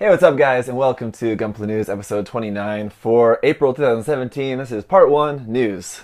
Hey, what's up guys, and welcome to Gunpla News episode 29 for April 2017. This is part 1 news.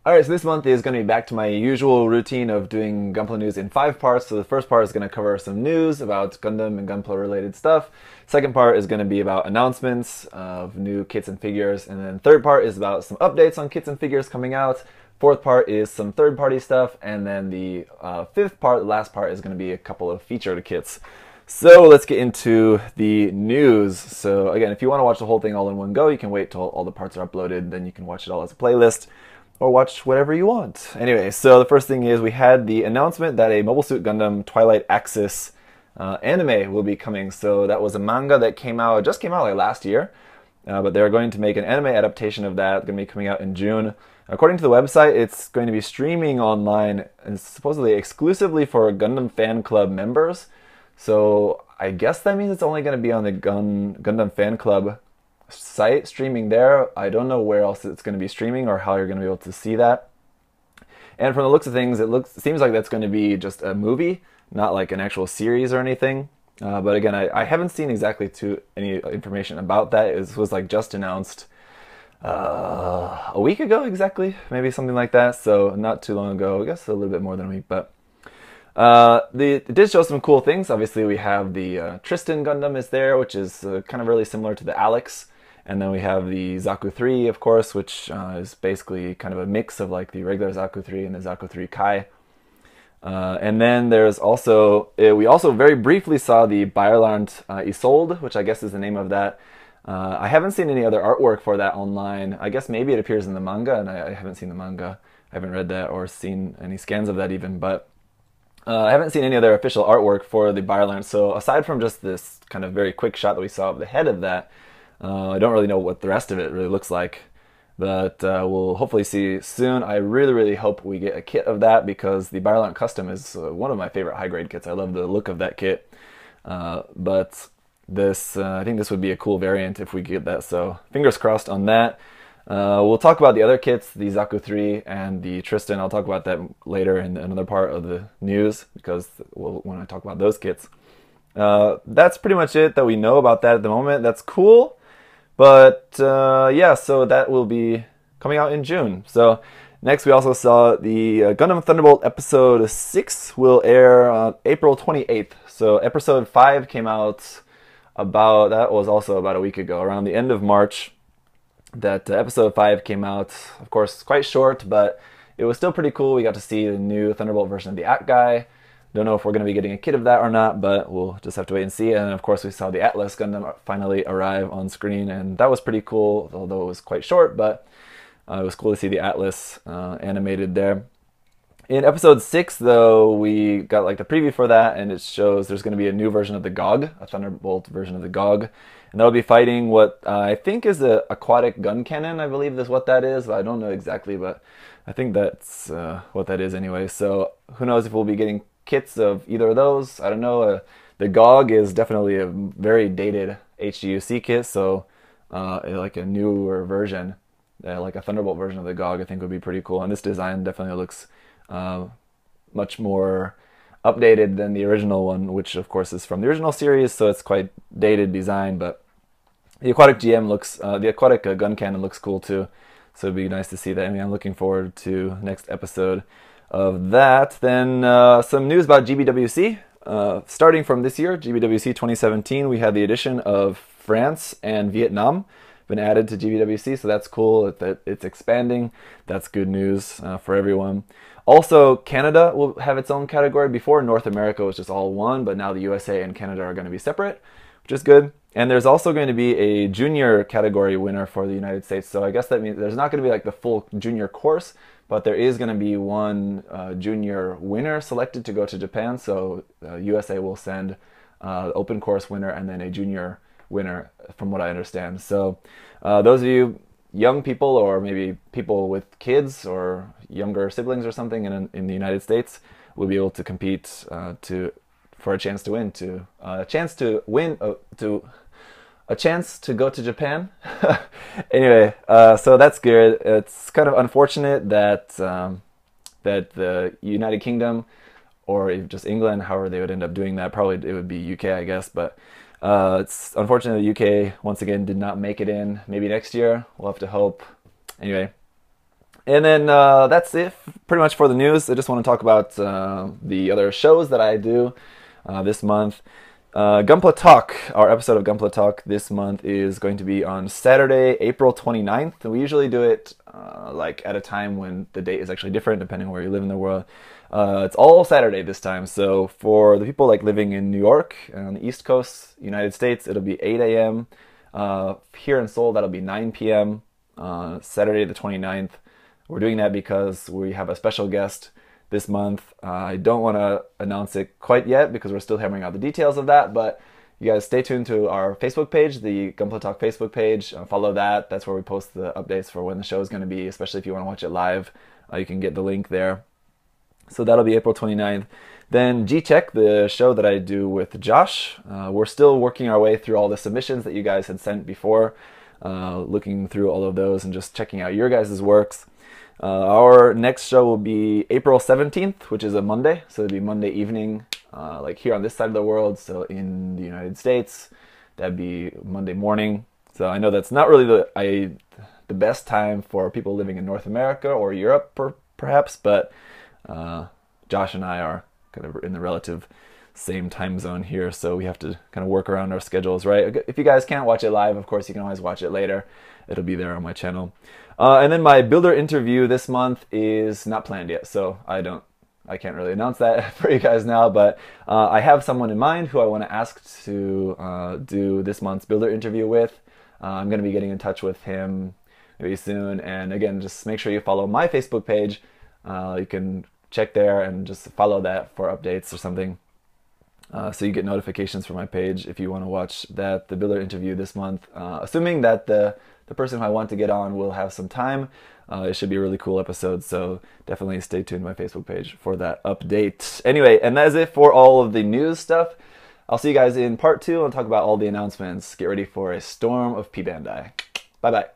Alright, so this month is going to be back to my usual routine of doing Gunpla News in 5 parts. So the first part is going to cover some news about Gundam and Gunpla related stuff. Second part is going to be about announcements of new kits and figures. And then third part is about some updates on kits and figures coming out. Fourth part is some third-party stuff. And then the fifth part, the last part, is going to be a couple of featured kits. So let's get into the news. So again, if you want to watch the whole thing all in one go, you can wait till all the parts are uploaded. Then you can watch it all as a playlist, or watch whatever you want. Anyway, so the first thing is we had the announcement that a Mobile Suit Gundam Twilight Axis anime will be coming. So that was a manga that just came out like last year, but they're going to make an anime adaptation of that. Going to be coming out in June. According to the website, it's going to be streaming online and supposedly exclusively for Gundam Fan Club members. So I guess that means it's only going to be on the Gundam Fan Club site streaming there. I don't know where else it's going to be streaming or how you're going to be able to see that. And from the looks of things, it seems like that's going to be just a movie, not like an actual series or anything. But again, I haven't seen exactly any information about that. It was like just announced a week ago exactly, maybe something like that. So not too long ago, I guess a little bit more than a week. But it did show some cool things. Obviously, we have the Tristan Gundam is there, which is kind of really similar to the Alex. And then we have the Zaku 3, of course, which is basically kind of a mix of like the regular Zaku 3 and the Zaku 3 Kai. And then there's also, we also very briefly saw the Bayerland Isolde, which I guess is the name of that. I haven't seen any other artwork for that online. I guess maybe it appears in the manga, and I haven't seen the manga. I haven't read that or seen any scans of that even, but I haven't seen any other official artwork for the Bayerland. So aside from just this kind of very quick shot that we saw of the head of that, I don't really know what the rest of it really looks like, but we'll hopefully see soon. I really hope we get a kit of that, because the Bayerland Custom is one of my favorite high-grade kits. I love the look of that kit, but this I think this would be a cool variant if we get that, so fingers crossed on that. We'll talk about the other kits, the Zaku 3 and the Tristan. I'll talk about that later in another part of the news, because when I talk about those kits. That's pretty much it that we know about that at the moment. That's cool. But yeah, so that will be coming out in June. So next we also saw the Gundam Thunderbolt episode 6 will air on April 28th. So episode 5 came out that was also about a week ago, around the end of March. That episode 5 came out, of course, quite short, but it was still pretty cool. We got to see the new Thunderbolt version of the At Guy. Don't know if we're going to be getting a kit of that or not, but we'll just have to wait and see. And of course, we saw the Atlas Gundam finally arrive on screen, and that was pretty cool, although it was quite short, but it was cool to see the Atlas animated there. In episode 6, though, we got like the preview for that, and it shows there's going to be a new version of the GOG, a Thunderbolt version of the GOG, and that'll be fighting what I think is an aquatic gun cannon, I believe is what that is. I don't know exactly, but I think that's what that is anyway. So who knows if we'll be getting kits of either of those. I don't know. The GOG is definitely a very dated HGUC kit, so like a newer version, like a Thunderbolt version of the GOG, I think would be pretty cool. And this design definitely looks much more updated than the original one, which of course is from the original series, so it's quite dated design. But the aquatic GM looks, the aquatic gun cannon looks cool too, so it'd be nice to see that. I mean, I'm looking forward to next episode of that. Then some news about GBWC. Starting from this year, GBWC 2017, we had the addition of France and Vietnam been added to GBWC, so that's cool that it's expanding. That's good news for everyone. Also, Canada will have its own category. Before, North America was just all one, but now the USA and Canada are going to be separate, which is good. And there's also going to be a junior category winner for the United States. So I guess that means there's not going to be like the full junior course, but there is going to be one junior winner selected to go to Japan. So USA will send open course winner and then a junior winner, from what I understand. So those of you young people, or maybe people with kids or younger siblings or something in the United States, will be able to compete for a chance to win. a chance to go to Japan. Anyway, so that's good. It's kind of unfortunate that that the United Kingdom, or if just England, however they would end up doing that, probably it would be UK, I guess. But it's unfortunate the UK once again did not make it in. Maybe next year, we'll have to hope. Anyway, and then that's it pretty much for the news. I just want to talk about the other shows that I do this month. Gunpla Talk, our episode of Gunpla Talk this month is going to be on Saturday, April 29th. We usually do it like at a time when the date is actually different depending on where you live in the world. It's all Saturday this time. So for the people like living in New York and on the East Coast, United States, it'll be 8 a.m. Here in Seoul, that'll be 9 p.m. Saturday the 29th. We're doing that because we have a special guest this month. I don't want to announce it quite yet because we're still hammering out the details of that, but you guys stay tuned to our Facebook page, the Gunpla Talk Facebook page. Follow that. That's where we post the updates for when the show is going to be, especially if you want to watch it live. You can get the link there. So that'll be April 29th. Then G-Check, the show that I do with Josh. We're still working our way through all the submissions that you guys had sent before, looking through all of those and just checking out your guys' works. Our next show will be April 17th, which is a Monday. So it'll be Monday evening, like here on this side of the world. So in the United States, that'd be Monday morning. So I know that's not really the best time for people living in North America or Europe, perhaps, but Josh and I are kind of in the relative same time zone here, so we have to kind of work around our schedules, right? If you guys can't watch it live, of course, you can always watch it later. It'll be there on my channel. And then my builder interview this month is not planned yet, so I can't really announce that for you guys now, but I have someone in mind who I want to ask to do this month's builder interview with. I'm going to be getting in touch with him maybe soon, and again, just make sure you follow my Facebook page. You can check there and just follow that for updates or something. So you get notifications from my page if you want to watch that, the builder interview this month. Assuming that the person who I want to get on will have some time. It should be a really cool episode, so definitely stay tuned to my Facebook page for that update. Anyway, and that is it for all of the news stuff. I'll see you guys in part 2 and talk about all the announcements. Get ready for a storm of P-Bandai. Bye-bye.